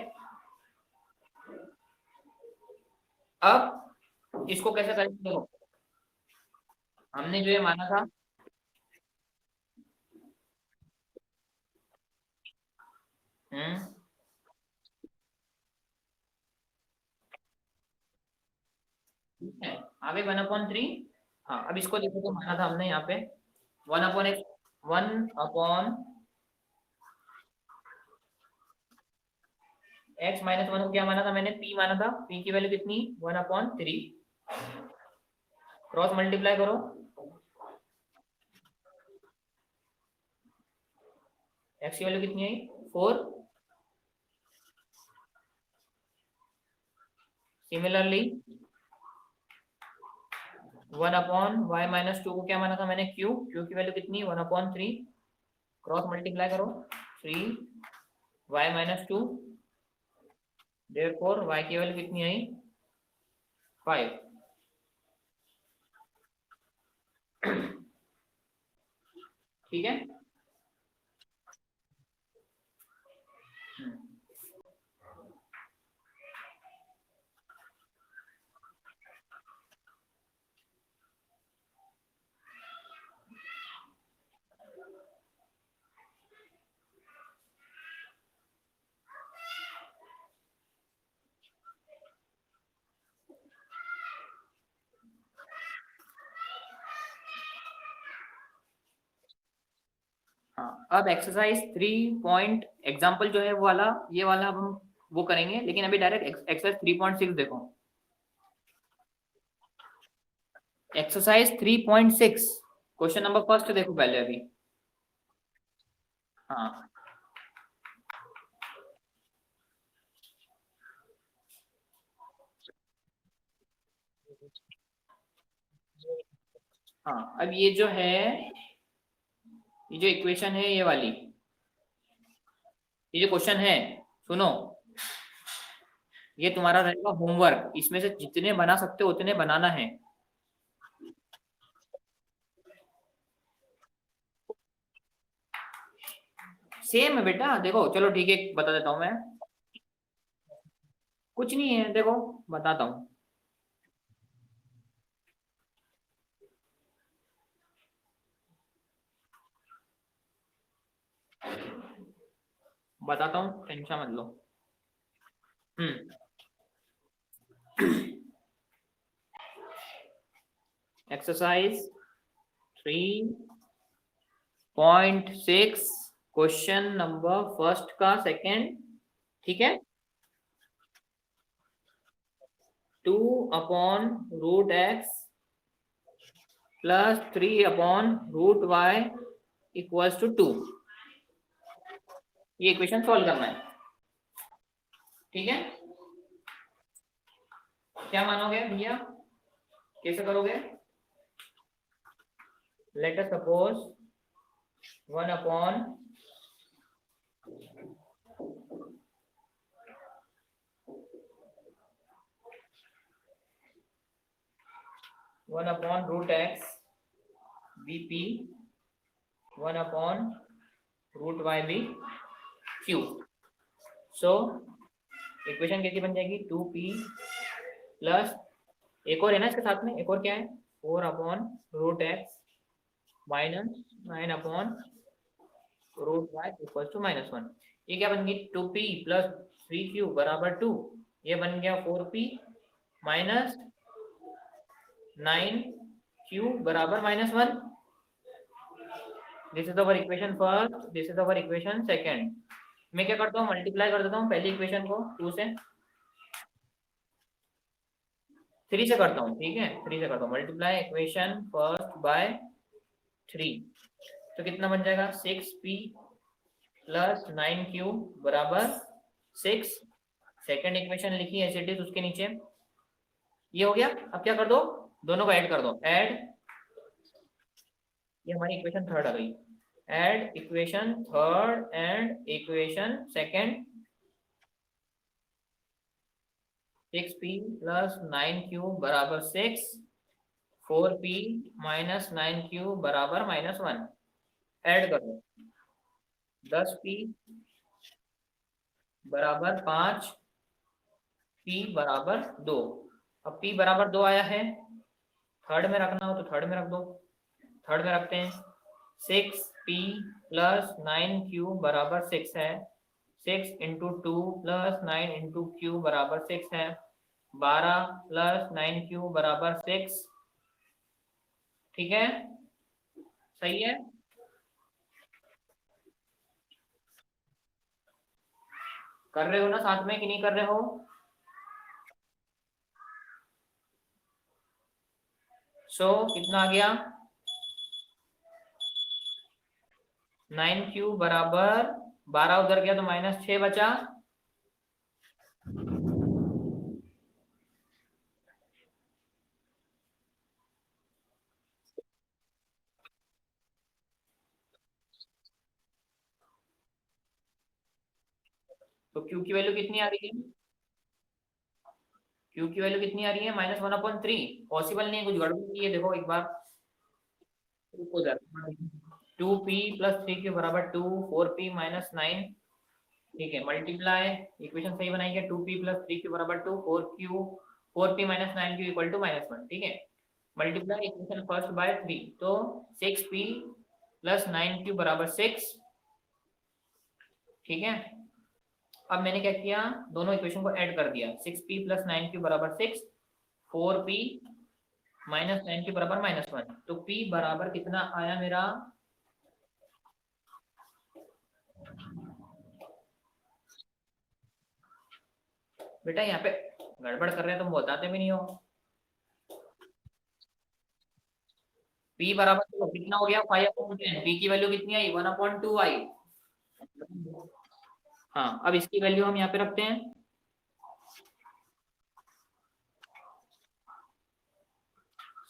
अब इसको कैसे करेंगे, देखो हमने जो ये माना था, ठीक है, आगे 1/3। हाँ, अब इसको देखो, तो माना था हमने यहाँ पे 1/x, 1/x-1 को क्या माना था मैंने, p माना था, p की वैल्यू कितनी 1/3, क्रॉस मल्टीप्लाई करो, x की वैल्यू कितनी आई 4। सिमिलरली 1/y-2 को क्या माना था मैंने, q की वैल्यू कितनी 1/3, क्रॉस मल्टीप्लाई करो 3y-2, देयरफॉर y की वैल्यू कितनी आई 5। ठीक है, हाँ। अब एक्सरसाइज 3 पॉइंट एग्जाम्पल जो है वो वाला, ये वाला अब हम वो करेंगे, लेकिन अभी डायरेक्ट एक्सरसाइज 3.6 देखो। एक्सरसाइज 3.6 क्वेश्चन नंबर फर्स्ट देखो पहले अभी। हाँ हाँ, अब ये जो है, ये जो इक्वेशन है ये वाली, ये जो क्वेश्चन है, सुनो, ये तुम्हारा रहेगा होमवर्क, इसमें से जितने बना सकते हो उतने बनाना है। सेम है बेटा, देखो चलो ठीक है, बता देता हूँ मैं। कुछ नहीं है, देखो बताता हूँ। बताता हूँ, टेंशन मत लो। हम्म। एक्सरसाइज 3.6 क्वेश्चन नंबर फर्स्ट का सेकंड, ठीक है। 2/√x plus 3/√y equals to 2, ये इक्वेशन सॉल्व करना है, ठीक है। क्या मानोगे भैया, कैसे करोगे? Let us suppose 1/, 1/√x bp, 1/√y भी q। सो इक्वेशन कैसी बन जाएगी? 2p प्लस, एक और है ना इसके साथ में, एक और क्या है, 4/√x minus 9/√y equal to -1। ये क्या बन गई? 2p प्लस 3q बराबर 2। ये बन गया 4p माइनस 9q बराबर -1। This is our equation first, this is our equation second. मैं क्या करता हूँ, मल्टीप्लाई कर देता हूँ पहली इक्वेशन को 2 से, 3 से करता हूँ, ठीक है, 3 से करता हूँ मल्टीप्लाई इक्वेशन फर्स्ट बाय 3। तो कितना बन जाएगा? 6p प्लस 9q बराबर 6। सेकेंड इक्वेशन लिखी एज इट इज उसके नीचे, ये हो गया। अब क्या कर दो, दोनों को ऐड कर दो, ऐड, ये हमारी इक्वेशन थर्ड आ गई। Add equation third and equation second, 6p plus 9q बराबर 6, 4p माइनस 9q बराबर -1। ऐड कर दो, 10p बराबर 5, p बराबर 2। अब p बराबर 2 आया है, थर्ड में रखना हो तो थर्ड में रख दो, थर्ड में रखते हैं। 6p प्लस 9q बराबर 6 है, 6 इंटू 2 प्लस 9 इंटू क्यू बराबर 6 है, 12 प्लस 9q बराबर 6, ठीक है, सही है। कर रहे हो ना साथ में कि नहीं कर रहे हो? सो कितना आ गया? 9q बराबर 12 उधर गया तो -6 बचा, तो q की वैल्यू कितनी आ रही है? q की वैल्यू कितनी आ रही है? -1/3। पॉसिबल नहीं है, कुछ गड़बड़ की है, देखो एक बार। टू पी प्लस 3q बराबर 2, 4p माइनस 9, ठीक है, मल्टीप्लाई, इक्वेशन सही बनाई है, 2p प्लस 3q बराबर 2, 4p minus 9q equal to -1, ठीक है। मल्टीप्लाई इक्वेशन फर्स्ट बाय 3, तो 6p प्लस 9q बराबर 6, ठीक है। अब मैंने क्या किया, दोनों इक्वेशन को ऐड कर दिया, 6p प्लस 9q बराबर 6, 4p माइनस 9q बराबर -1, तो p बराबर कितना आया मेरा? बेटा यहाँ पे गड़बड़ कर रहे हैं, तुम बताते भी नहीं हो। P बराबर तो कितना हो गया 5/10, P की वैल्यू कितनी आई 1/2 आई। हाँ, अब इसकी वैल्यू हम यहाँ पे रखते हैं।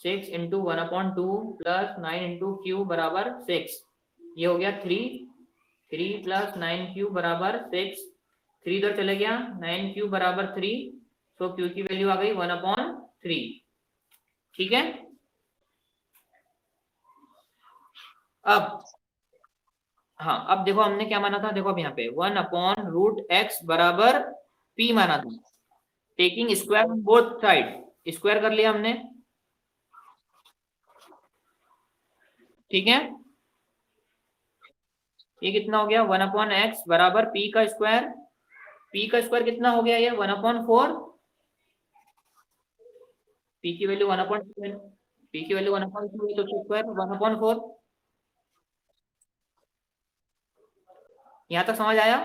6 इंटू 1/2 प्लस 9 इंटू क्यू बराबर 6, ये हो गया 3। 3 प्लस 9 क्यू बराबर 6, 3 इधर चले गया, 9 क्यू बराबर 3, तो क्यू की वैल्यू आ गई 1/3। ठीक है। अब हाँ, अब देखो हमने क्या माना था, देखो अब यहाँ पे 1/√x बराबर p माना था, taking square on both side, square कर लिया हमने। ठीक है, ये कितना हो गया 1/x बराबर p का स्क्वायर। p का स्क्वायर कितना हो गया ये 1/4, p की वैल्यू 1/2, p की वैल्यू 1/2 है तो स्क्वायर 1/4। यहाँ तक समझ आया।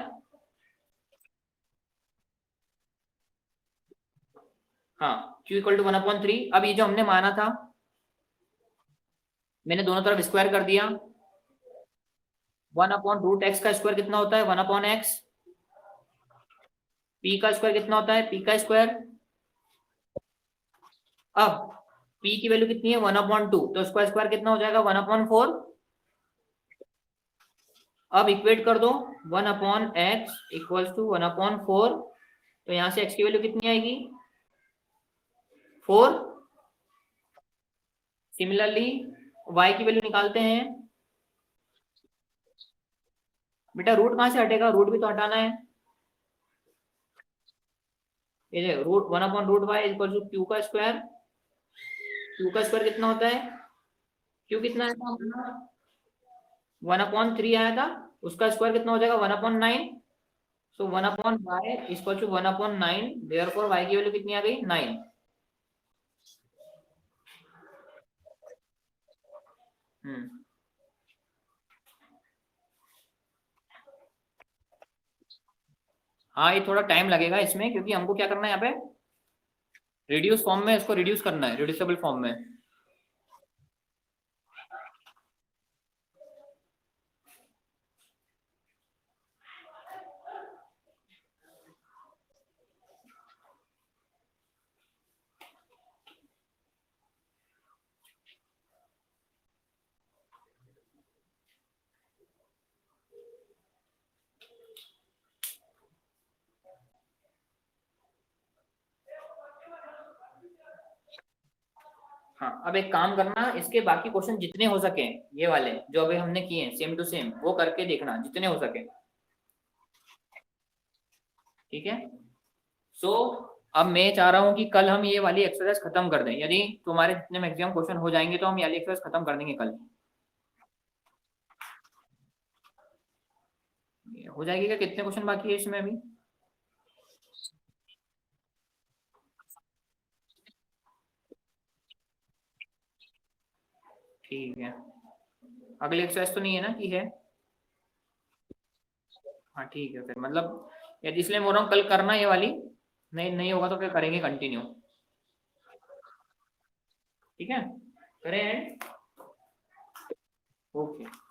हाँ, q इक्वल टू 1/3। अब ये जो हमने माना था, मैंने दोनों तरफ स्क्वायर कर दिया। 1/√x का स्क्वायर कितना होता है 1/x, p का स्क्वायर कितना होता है p का स्क्वायर। अब p की वैल्यू कितनी है 1/2, तो इसका स्क्वायर कितना हो जाएगा 1/4। अब इक्वेट कर दो 1/x इक्वल्स टू 1/4, तो यहां से x की वैल्यू कितनी आएगी 4। सिमिलरली y की वैल्यू निकालते हैं। बेटा रूट कहां से हटेगा, रूट भी तो हटाना है। ये root 1/√y equal to Q का स्क्वायर। क्यू का स्क्वायर कितना होता है, क्यू कितना आया था 1/3 आया था, उसका स्क्वायर कितना हो जाएगा 1/9। So 1/y equal to 1/9, therefore y की वैल्यू कितनी आ गई 9। हाँ, ये थोड़ा टाइम लगेगा इसमें, क्योंकि हमको क्या करना है यहाँ पे रिड्यूस फॉर्म में इसको रिड्यूस करना है, रिड्यूसेबल फॉर्म में। हाँ, अब एक काम करना, इसके बाकी क्वेश्चन जितने हो सके, ये वाले जो अभी हमने किए हैं सेम टू सेम, वो करके देखना जितने हो सके। ठीक है। सो अब मैं चाह रहा हूँ कि कल हम ये वाली एक्सरसाइज खत्म कर दें, यदि तुम्हारे जितने मैक्सिमम क्वेश्चन हो जाएंगे तो हम ये वाली एक्सरसाइज खत्म कर देंगे कल। हो जाएगी क्या, कितने क्वेश्चन बाकी है इसमें अभी। ठीक है, अगली एक्सरसाइज तो नहीं है ना कि है। हाँ ठीक है, फिर मतलब यदि इसलिए बोल रहा हूँ कल करना ये वाली, नहीं नहीं होगा तो फिर करेंगे कंटिन्यू। ठीक है, करें। ओके।